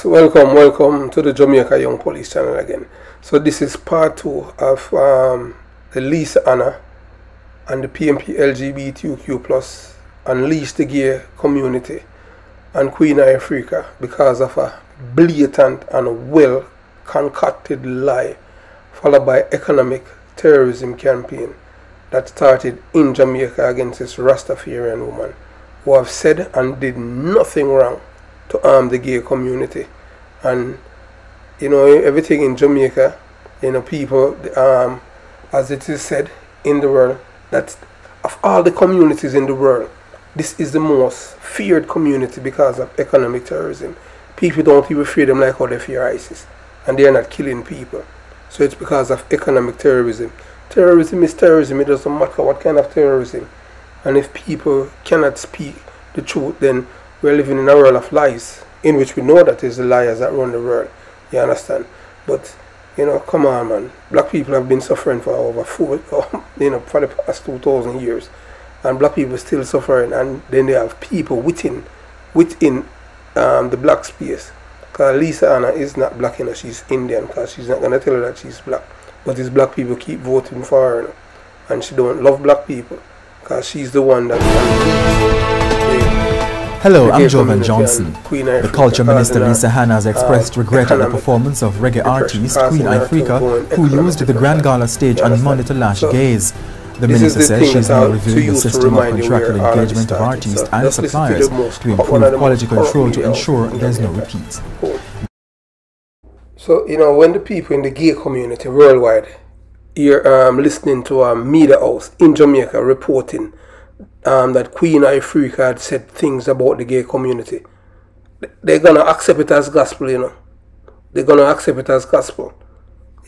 welcome to the Jamaica Young Police channel again. So this is part 2 of the Lisa Anna and the PMP LGBTQ plus unleash the gay community and Queen of Africa because of a blatant and well concocted lie followed by economic terrorism campaign that started in Jamaica against this Rastafarian woman who have said and did nothing wrong to harm the gay community. And you know, everything in Jamaica, you know, people, as it is said in the world, that of all the communities in the world, this is the most feared community because of economic terrorism. People don't even fear them like how they fear ISIS, and they are not killing people. So it's because of economic terrorism. Terrorism is terrorism. It doesn't matter what kind of terrorism. And if people cannot speak the truth, then we're living in a world of lies, in which we know that it's the liars that run the world. You understand? But, you know, come on, man. Black people have been suffering for over for the past 2,000 years. And black people still suffering. And then they have people within the black space. Because Lisa Anna is not black, you know, she's Indian. Because she's not going to tell her that she's black. But these black people keep voting for her, you know, and she don't love black people. Because she's the one that... Hello, I'm Jovan Johnson. The Culture Minister Lisa Anna has expressed regret at the performance of reggae artist Queen Africa, who used the Grand Gala stage on Monday to lash gays. The minister says she is now reviewing the system of contractual engagement of artists and suppliers to improve quality control to ensure there is no repeat. So, you know, when the people in the gay community worldwide, you're listening to a media house in Jamaica reporting that Queen of Africa had said things about the gay community, they're going to accept it as gospel, you know. They're going to accept it as gospel.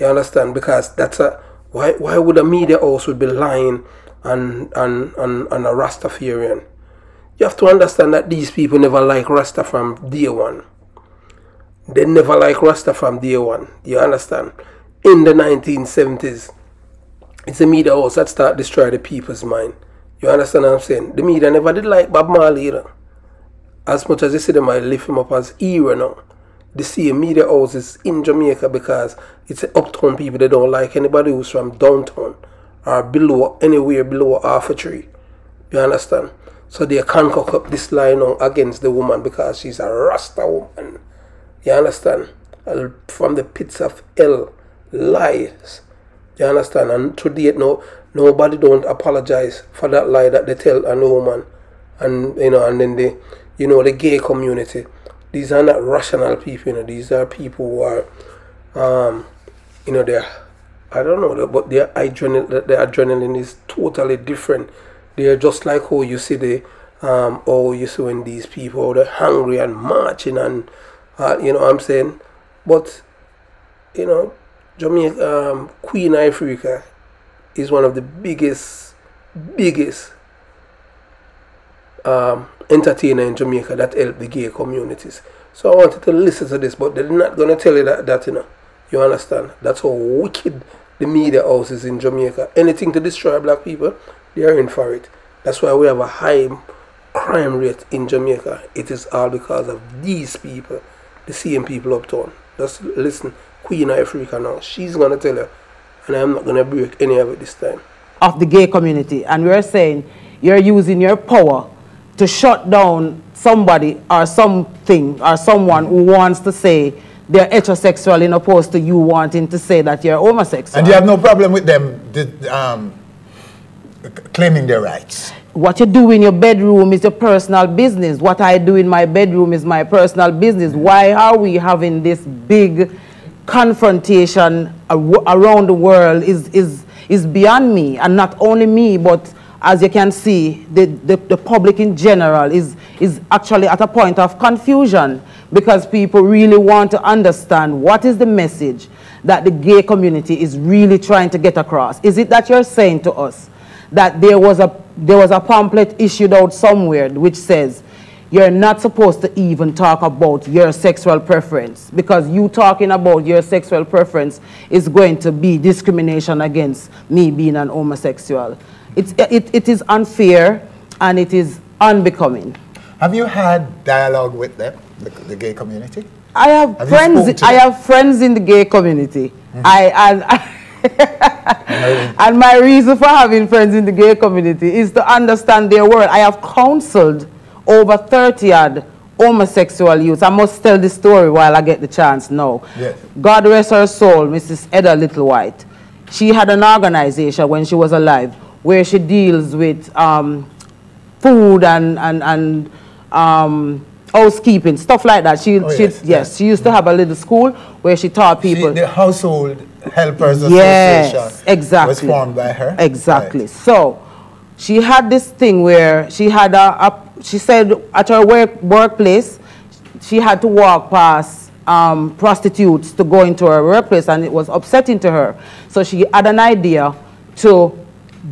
You understand? Because that's a... Why would a media house would be lying on a Rastafarian? You have to understand that these people never like Rasta from day one. They never like Rasta from day one. You understand? In the 1970s, it's the media house that started destroying the people's mind. You understand what I'm saying? The media never did like Bob Marley, you know. As much as they say they might lift him up as hero now. The same media houses in Jamaica because it's uptown people. They don't like anybody who's from downtown or below, anywhere below half a tree. You understand? So they concoct up this lie now against the woman because she's a Rasta woman. You understand? From the pits of hell, lies. You understand? And to date, nobody don't apologize for that lie that they tell a woman. And you know, and then the gay community. These are not rational people, you know. These are people who are, you know, they're, I don't know, but their adrenaline is totally different. They're just like how you see you see when these people, they're hungry and marching and, you know what I'm saying? But, you know, Jamaica, Queen of Africa is one of the biggest entertainer in Jamaica that help the gay communities. So I wanted to listen to this, but they're not going to tell you that, you know. You understand? That's how wicked the media house is in Jamaica. Anything to destroy black people, they are in for it. That's why we have a high crime rate in Jamaica. It is all because of these people, the same people uptown. Just listen, Queen of Africa now, she's going to tell you, and I'm not going to break any of it this time. Of the gay community, and we're saying you're using your power to shut down somebody or something or someone who wants to say they're heterosexual in opposed to you wanting to say that you're homosexual. And you have no problem with them claiming their rights? What you do in your bedroom is your personal business. What I do in my bedroom is my personal business. Why are we having this big confrontation around the world is beyond me, and not only me, but as you can see, the public in general is actually at a point of confusion because people really want to understand what is the message that the gay community is really trying to get across. Is it that you're saying to us that there was a pamphlet issued out somewhere which says you're not supposed to even talk about your sexual preference because you talking about your sexual preference is going to be discrimination against me being an homosexual? It is unfair and it is unbecoming. Have you had dialogue with them, the gay community? I have friends. I have friends in the gay community. And my reason for having friends in the gay community is to understand their world. I have counseled over 30-odd homosexual youths. I must tell the story while I get the chance now. Yes. God rest her soul, Mrs. Edda Littlewhite. She had an organization when she was alive where she deals with food and housekeeping, stuff like that. She used to have a little school where she taught people. The Household Helpers Association was formed by her. Exactly. Right. So she had this thing where she had she said at her workplace, she had to walk past prostitutes to go into her workplace, and it was upsetting to her. So she had an idea to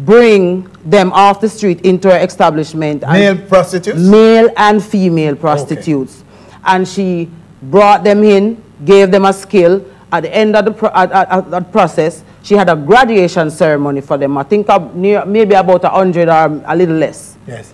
bring them off the street into her establishment. Male prostitutes? Male and female prostitutes. Okay. And she brought them in, gave them a skill. At the end of the process, she had a graduation ceremony for them. I think maybe about 100 or a little less. Yes.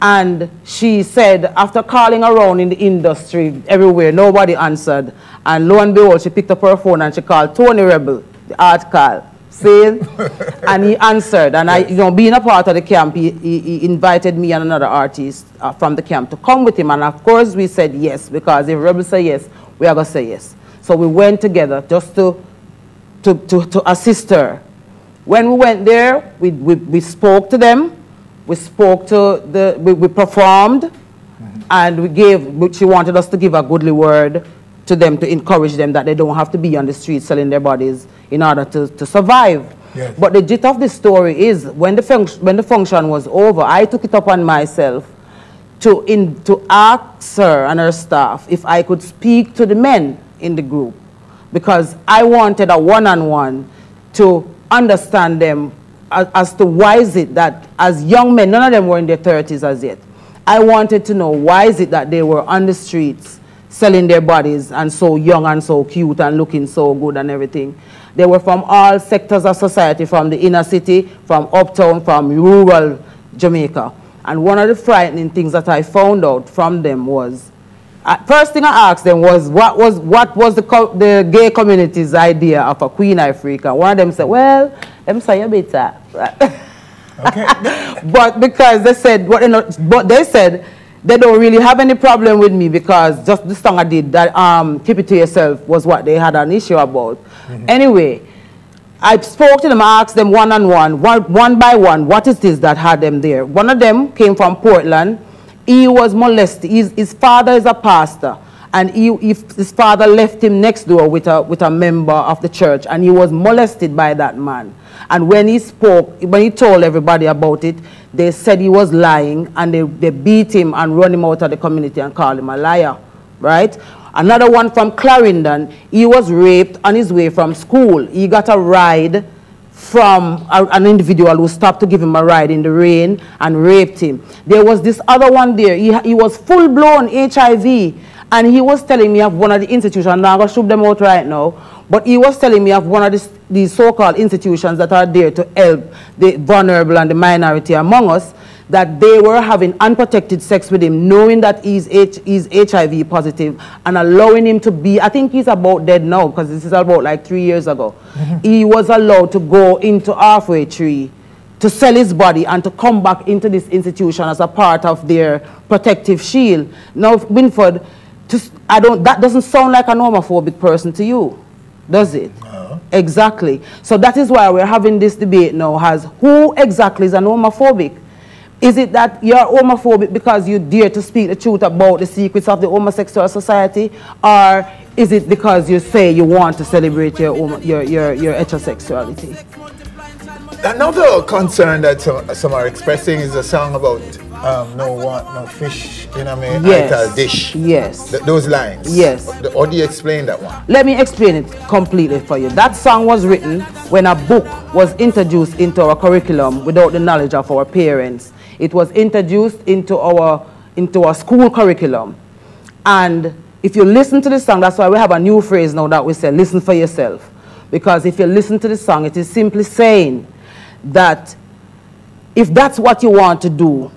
And she said, after calling around in the industry everywhere, nobody answered. And lo and behold, she picked up her phone and she called Tony Rebel, the art call. And he answered, and yes. I, being a part of the camp, he invited me and another artist from the camp to come with him, and of course we said yes, because if Rebel say yes, we are going to say yes. So we went together just to assist her. When we went there, we spoke to them, we performed, and she wanted us to give a goodly word to them, to encourage them that they don't have to be on the street selling their bodies in order to survive. Yes. But the gist of the story is, when the function was over, I took it upon myself to ask her and her staff if I could speak to the men in the group, because I wanted a one-on-one to understand them as to why is it that as young men, none of them were in their 30s as yet, I wanted to know why is it that they were on the streets selling their bodies and so young and so cute and looking so good and everything. They were from all sectors of society, from the inner city, from uptown, from rural Jamaica. And one of the frightening things that I found out from them was, first thing I asked them was, what was the gay community's idea of a Queen Africa? One of them said, well, them say you better. Okay. But because they said, but they said, they don't really have any problem with me, because just the song I did, that Keep It To Yourself, was what they had an issue about. Anyway, I spoke to them, I asked them one-on-one, one by one, what is this that had them there? One of them came from Portland. He was molested. His father is a pastor, and his father left him next door with a member of the church, and he was molested by that man. And when he spoke, when he told everybody about it, they said he was lying, and they beat him and run him out of the community and called him a liar, right? Another one from Clarendon, he was raped on his way from school. He got a ride from an individual who stopped to give him a ride in the rain and raped him. There was this other one there, he was full-blown HIV, and he was telling me of one of the institutions, I'm not going to shoot them out right now, but he was telling me of one of these so-called institutions that are there to help the vulnerable and the minority among us, that they were having unprotected sex with him, knowing that he's HIV positive, and allowing him to be, I think he's about dead now, because this is about like 3 years ago. He was allowed to go into Halfway Tree to sell his body and to come back into this institution as a part of their protective shield. Now, Winford, that doesn't sound like an homophobic person to you, does it? No. Exactly. So that is why we're having this debate now, as who exactly is an homophobic? Is it that you're homophobic because you dare to speak the truth about the secrets of the homosexual society? Or is it because you say you want to celebrate your heterosexuality? Another concern that some are expressing is a song about no fish in a yes. Dish. Yes. Those lines. Yes. How do you explain that one? Let me explain it completely for you. That song was written when a book was introduced into our curriculum without the knowledge of our parents. It was introduced into our school curriculum. And if you listen to the song, that's why we have a new phrase now that we say, listen for yourself. Because if you listen to the song, it is simply saying that if that's what you want to do,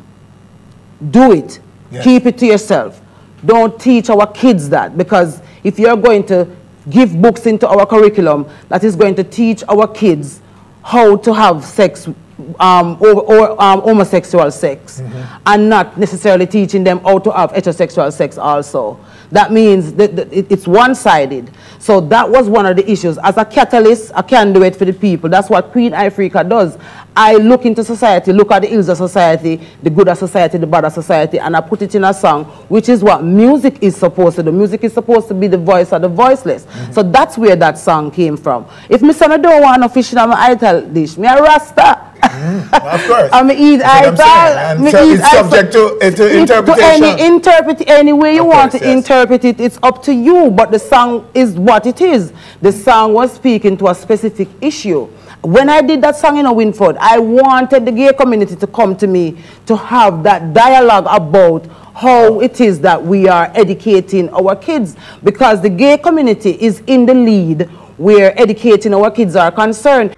do it. Yes. Keep it to yourself. Don't teach our kids that, because if you're going to give books into our curriculum that is going to teach our kids how to have sex or homosexual sex, and not necessarily teaching them how to have heterosexual sex also. That means that it's one-sided. So that was one of the issues. As a catalyst, a conduit for the people, that's what Queen Ifrica does. I look into society, look at the ills of society, the good of society, the bad of society, and I put it in a song, which is what music is supposed to do. Music is supposed to be the voice of the voiceless. So that's where that song came from. If me say I don't want no fish in my ital dish, me a Rasta. Of course. I eat ital. So it's subject to interpretation. Interpret any way you want to interpret it. It's up to you. But the song is what it is. The song was speaking to a specific issue. When I did that song in Winford, I wanted the gay community to come to me to have that dialogue about how it is that we are educating our kids, because the gay community is in the lead where educating our kids are concerned.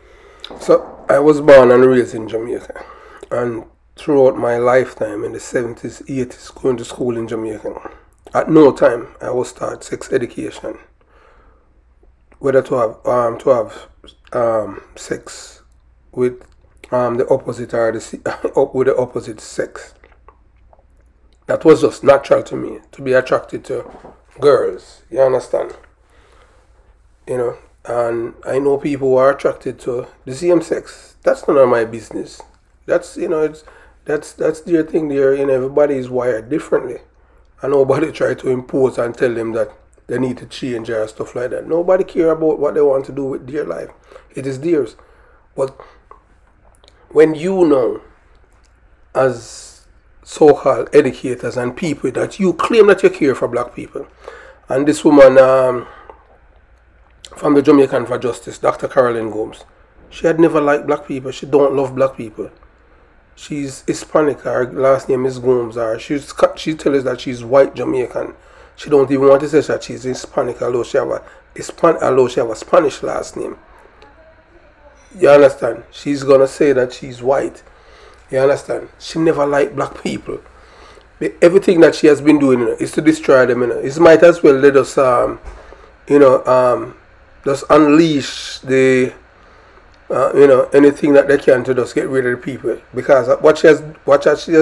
So I was born and raised in Jamaica, and throughout my lifetime in the 70s, 80s, going to school in Jamaica, at no time I was taught sex education, whether to have sex with the opposite or with the opposite sex. That was just natural to me, to be attracted to girls, you understand? You know, and I know people who are attracted to the same sex. That's none of my business. That's, you know, that's their thing there. You know, everybody is wired differently, and nobody try to impose and tell them that they need to change or stuff like that. Nobody care about what they want to do with their life. It is theirs. But when you know, as so-called educators and people, that you claim that you care for black people, and this woman from the Jamaican for Justice, Dr. Carolyn Gomes, she had never liked black people. She don't love black people. She's Hispanic. Her last name is Gomes. Or she tells us that she's white Jamaican. She don't even want to say that she's Hispanic, although she have a Spanish last name. You understand? She's gonna say that she's white. You understand? She never liked black people. But everything that she has been doing, you know, is to destroy them. You know, it might as well let us, just unleash the, anything that they can to just get rid of the people. Because what she has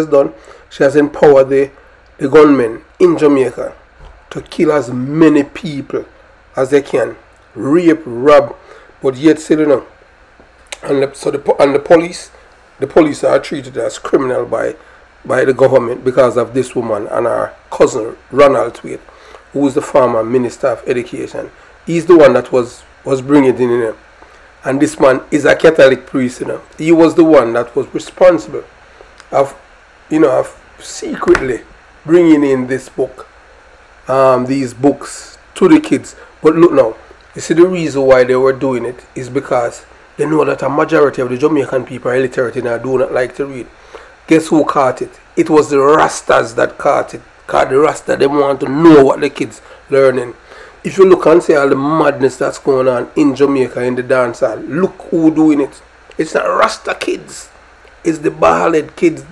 done, she has empowered the gunmen in Jamaica to kill as many people as they can, rape, rob, but yet still, you know. And the police are treated as criminal by the government because of this woman and her cousin Ronald Tweed, who is the former Minister of Education. He's the one that was bringing it in, you know. And this man is a Catholic priest, you know. He was the one that was responsible of secretly bringing in this book, these books to the kids. But look now, you see, the reason why they were doing it is because they know that a majority of the Jamaican people are illiterate and do not like to read. Guess who caught it? It was the Rastas that caught it. Because the Rasta, they want to know what the kids learning. If you look and see all the madness that's going on in Jamaica in the dance hall, look who doing it. It's not Rasta kids. It's the bald kids.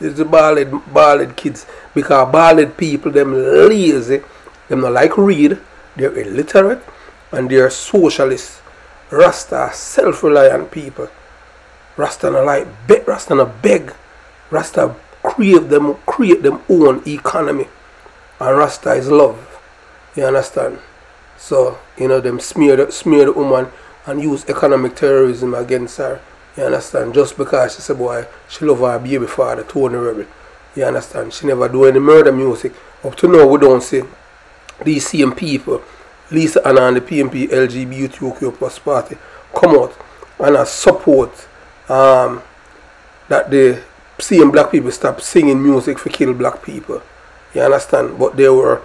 It's the bald kids. Because bald people, them lazy. Them not like read. They're illiterate. And they're socialists. Rasta self-reliant people. Rasta not like beg. Rasta not beg. Rasta create them own economy. And Rasta is love. You understand? So, you know, them smear the woman and use economic terrorism against her. You understand? Just because she said, boy, she love her baby father, Tony Rebel. You understand? She never do any murder music. Up to now, we don't see these same people, Lisa Anna and the PMP LGBTQ plus party, come out and support that the same black people stop singing music for kill black people. You understand? But they were,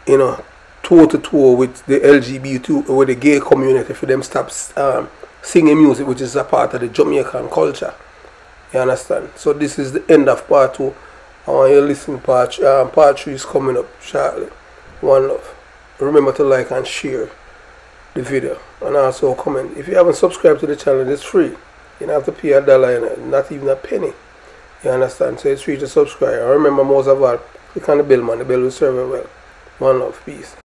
you know, toe-to-toe with the LGBT, with the gay community, for them stop singing music, which is a part of the Jamaican culture. You understand? So this is the end of part 2. I want you to listen. Part 3 is coming up shortly. One love. Remember to like and share the video, and also comment. If you haven't subscribed to the channel, it's free. You don't have to pay $1, not even a penny. You understand? So it's free to subscribe. And remember, most of all, click on the bell, man. The bell will serve you well. One love. Peace.